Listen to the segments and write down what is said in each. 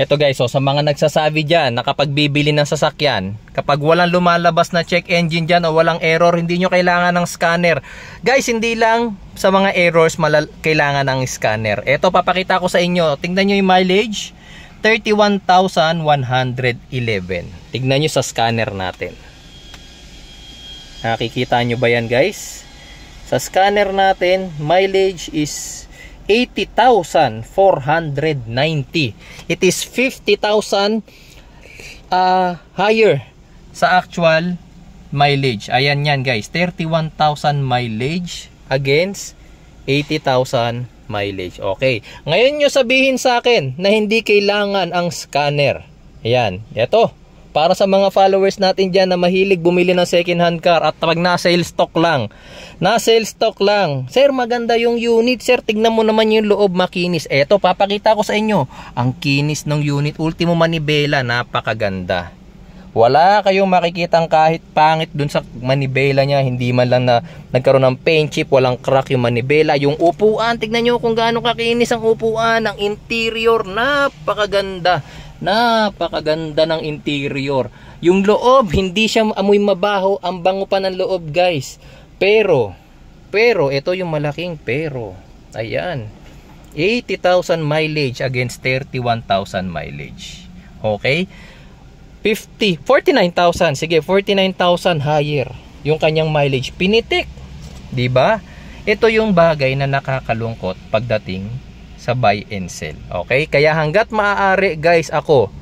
Ito guys, so sa mga nagsasabi dyan na kapag bibili ng sasakyan, kapag walang lumalabas na check engine dyan o walang error, hindi nyo kailangan ng scanner. Guys, hindi lang sa mga errors kailangan ng scanner. Ito, papakita ko sa inyo. Tingnan nyo yung mileage, 31,111. Tignan nyo sa scanner natin. Nakikita nyo ba yan guys? Sa scanner natin, mileage is 80,490. It is 50,000 higher sa actual mileage. Ayan yan guys, 31,000 mileage against 80,000 mileage. Okay, ngayon nyo sabihin sa akin na hindi kailangan ang scanner. Ayan, ito para sa mga followers natin dyan na mahilig bumili ng second hand car at pag na-sale stock lang. Na-sale stock lang. Sir, maganda yung unit. Sir, tignan mo naman yung loob, makinis. Eto, papakita ko sa inyo. Ang kinis ng unit. Ultimo manibela, napakaganda. Wala kayong makikitang kahit pangit dun sa manibela niya. Hindi man lang na nagkaroon ng paint chip, walang crack yung manibela. Yung upuan, tignan nyo kung gaano kakinis ang upuan. Ang interior, napakaganda. Napakaganda ng interior. Yung loob, hindi siya amoy mabaho. Ang bango pa ng loob guys. Pero, ito yung malaking pero. Ayan. 80,000 mileage against 31,000 mileage. Okay? 49,000. Sige, 49,000 higher. Yung kanyang mileage. Pinitik. Diba? Ito yung bagay na nakakalungkot pagdating sa buy and sell. Okay? Kaya hanggat maaari guys, ako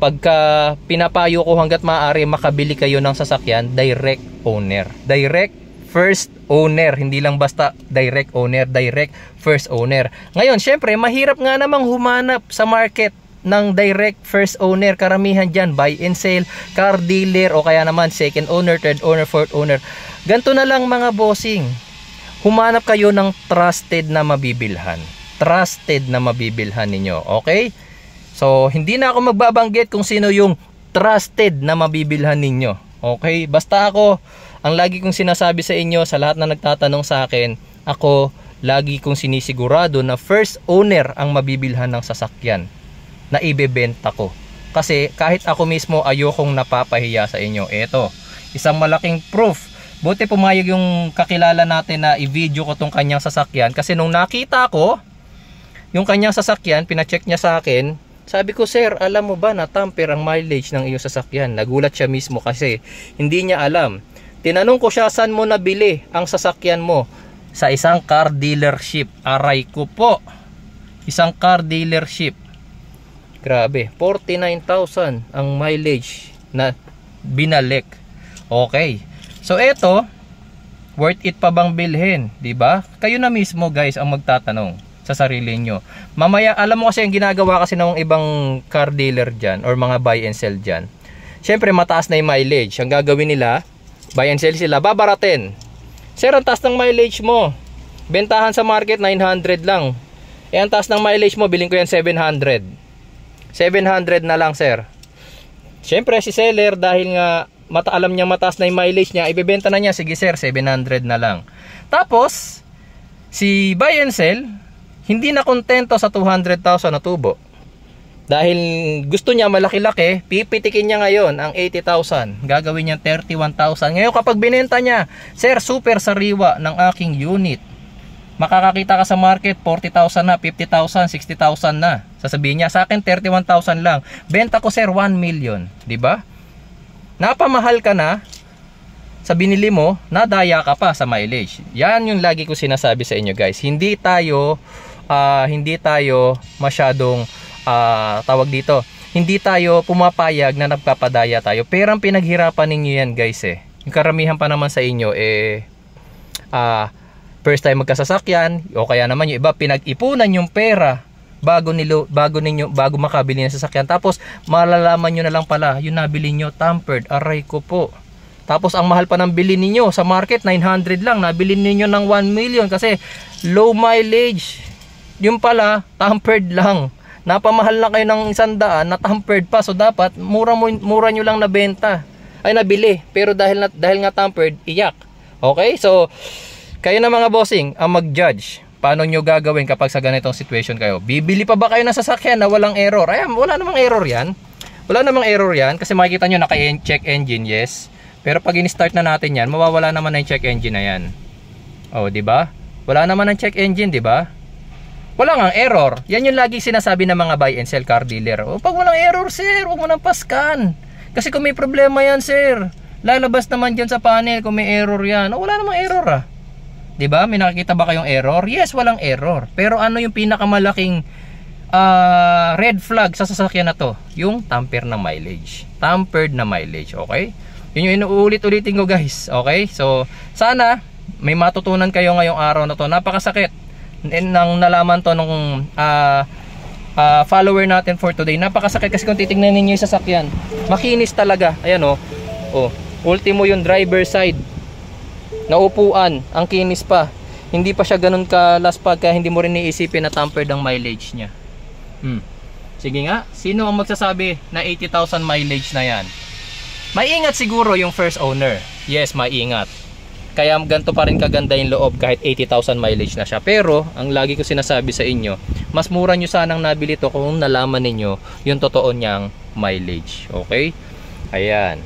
pagka pinapayo ko hanggat maaari makabili kayo ng sasakyan, direct owner. Direct first owner. Hindi lang basta direct owner, direct first owner. Ngayon, syempre, mahirap nga namang humanap sa market ng direct first owner. Karamihan dyan, buy and sell, car dealer, o kaya naman second owner, third owner, fourth owner. Ganto na lang mga bossing. Humanap kayo ng trusted na mabibilhan. Trusted na mabibilhan ninyo. Okay? So, hindi na ako magbabanggit kung sino yung trusted na mabibilhan ninyo. Okay? Basta ako, ang lagi kong sinasabi sa inyo, sa lahat na nagtatanong sa akin, ako, lagi kong sinisigurado na first owner ang mabibilhan ng sasakyan na ibebenta ko. Kasi kahit ako mismo ayokong napapahiya sa inyo. Eto, isang malaking proof. Buti pumayag yung kakilala natin na i-video ko tong kanyang sasakyan. Kasi nung nakita ko yung kanyang sasakyan, pina-check niya sa akin. Sabi ko, sir, alam mo ba na tamper ang mileage ng iyong sasakyan? Nagulat siya mismo kasi hindi niya alam. Tinanong ko siya, saan mo nabili ang sasakyan mo? Sa isang car dealership. Aray ko po. Isang car dealership. Grabe, 49,000 ang mileage na binalik. Okay. So eto, worth it pa bang bilhin, 'di ba? Kayo na mismo guys ang magtatanong sa sarili nyo. Mamaya, alam mo kasi ang ginagawa kasi ng ibang car dealer diyan or mga buy and sell diyan. Syempre mataas na 'yung mileage. Ang gagawin nila, buy and sell sila, babaratin. Sir, ang taas ng mileage mo. Bentahan sa market 900 lang. Eh ang taas ng mileage mo, bilhin ko yan 700. 700 na lang, sir. Syempre si seller dahil nga alam niya mataas na yung mileage niya, ibebenta na niya, sige sir, 700 na lang. Tapos, si buy and sell, hindi na kontento sa 200,000 na tubo. Dahil gusto niya malaki-laki, pipitikin niya ngayon ang 80,000. Gagawin niya 31,000. Ngayon kapag binenta niya, sir, super sariwa ng aking unit. Makakakita ka sa market, 40,000 na, 50,000, 60,000 na. Sasabihin niya, sa akin 31,000 lang. Benta ko sir, 1 million. Diba? Napamahal ka na sa binili mo, nadaya ka pa sa mileage. Yan yung lagi ko sinasabi sa inyo guys. Hindi tayo masyadong tawag dito. Hindi tayo pumapayag na nagpapadaya tayo. Pero ang pinaghirapan ninyo yan guys eh. Yung karamihan pa naman sa inyo first time magkasasakyan o kaya naman yung iba pinag-ipunan yung pera bago makabili ng sasakyan. Tapos malalaman nyo na lang pala yung nabili nyo tampered. Aray ko po. Tapos ang mahal pa ng bili ninyo sa market 900 lang, nabili ninyo ng 1 million kasi low mileage. Yung pala tampered lang. Napamahal na kayo ng 100 na tampered pa. So dapat mura nyo lang nabenta. Ay nabili. Pero dahil nga tampered, iyak. Okay? So kayo na mga bossing ang mag-judge. paano nyo gagawin kapag sa ganitong situation kayo? Bibili pa ba kayo ng sasakyan na walang error? Ayan, wala namang error yan. Wala namang error yan kasi makikita nyo naka-check engine, yes. Pero pag in-start na natin yan, mawawala naman na yung check engine na yan. Oh, di ba? Wala naman ang check engine, di ba? Wala nga error. Yan yung lagi sinasabi ng mga buy and sell car dealer. Oh, pag walang error, sir, huwag mo nang paskan. Kasi kung may problema yan, sir, lalabas naman dyan sa panel kung may error yan. Oh, wala namang error ah. Diba? May nakikita ba kayong error? Yes, walang error. Pero ano yung pinakamalaking red flag sa sasakyan na to? Yung tamper na mileage. Tampered na mileage, okay? Yun yung inuulit-ulitin ko, guys. Okay? So, sana may matutunan kayo ngayong araw na to. Napakasakit nang nalaman to nung follower natin for today. Napakasakit kasi kung titingnan ninyo yung sasakyan, makinis talaga. Ayan oh. Oh, ultimo yung driver side na upuan, ang kinis pa. Hindi pa siya ganun ka laspag kaya hindi mo rin iisipin na tampered ang mileage niya. Sige nga, sino ang magsasabi na 80,000 mileage na yan? Maingat siguro yung first owner. Yes, maingat. Kaya ganito pa rin kaganda yung loob kahit 80,000 mileage na siya. Pero, ang lagi ko sinasabi sa inyo, mas mura nyo sanang nabili to kung nalaman ninyo yung totoo niyang mileage. Okay? Ayan.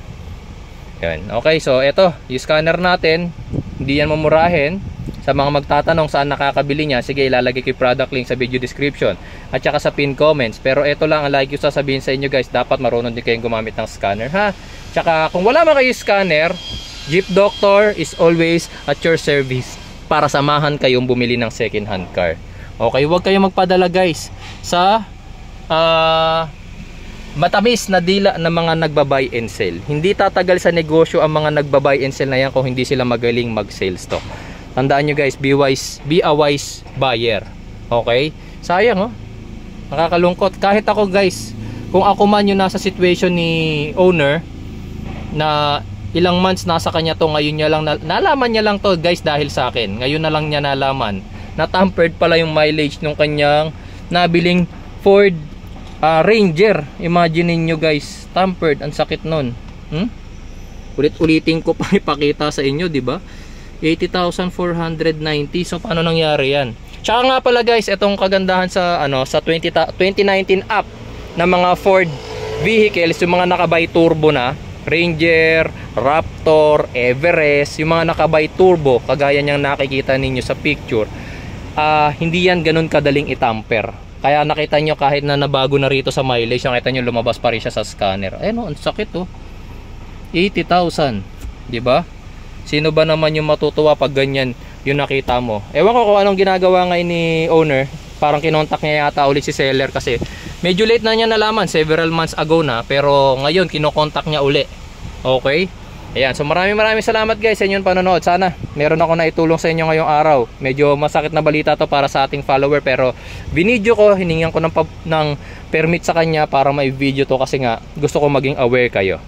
Yan. Okay, so eto, yung scanner natin, hindi yan mamurahin. Sa mga magtatanong saan nakakabili niya, sige, ilalagay ko yung product link sa video description at saka sa pin comments. Pero eto lang ang lagi ko sasabihin sa inyo, guys, dapat marunong din kayong gumamit ng scanner, ha? Tsaka kung wala man kayo scanner, Jeep Doctor is always at your service para samahan kayong bumili ng second hand car. Okay, huwag kayong magpadala, guys, sa matamis na dila ng mga nagba-buy and sell. Hindi tatagal sa negosyo ang mga nagba-buy and sell na yan kung hindi sila magaling mag-sales stock. Tandaan nyo, guys, be a wise buyer. Okay? Sayang, oh. Nakakalungkot. Kahit ako, guys, kung ako man yung nasa situation ni owner na ilang months nasa kanya to, ngayon niya lang nalaman niya lang to, guys, dahil sa akin. Ngayon na lang niya nalaman na tampered pala yung mileage ng kanyang nabiling Ford Ranger. Imagine niyo, guys, tampered, ang sakit nun. Ulit-ulitin ko pa ipakita sa inyo, di ba? 80,490. So paano nangyari yan? Tsaka nga pala, guys, itong kagandahan sa sa 2019 up na mga Ford vehicles, yung mga nakabay turbo na Ranger, Raptor, Everest, yung mga nakabay turbo, kagaya niyang nakikita ninyo sa picture, hindi yan ganun kadaling itamper. Kaya nakita nyo kahit na nabago na rito sa mileage, nakita nyo lumabas pa rin siya sa scanner. Ayun, ang sakit oh. 80,000, di ba? Sino ba naman yung matutuwa pag ganyan yung nakita mo? Ewan ko kung anong ginagawa ngayon ni owner. Parang kinontak niya yata ulit si seller kasi medyo late na niya nalaman, several months ago na, pero ngayon kinokontak niya uli. Okay? Ayan, so maraming salamat, guys, sa inyong panonood. Sana meron ako na itulong sa inyo ngayong araw. Medyo masakit na balita to para sa ating follower, pero binidyo ko, hiningan ko ng permit sa kanya para may video to kasi nga gusto ko maging aware kayo.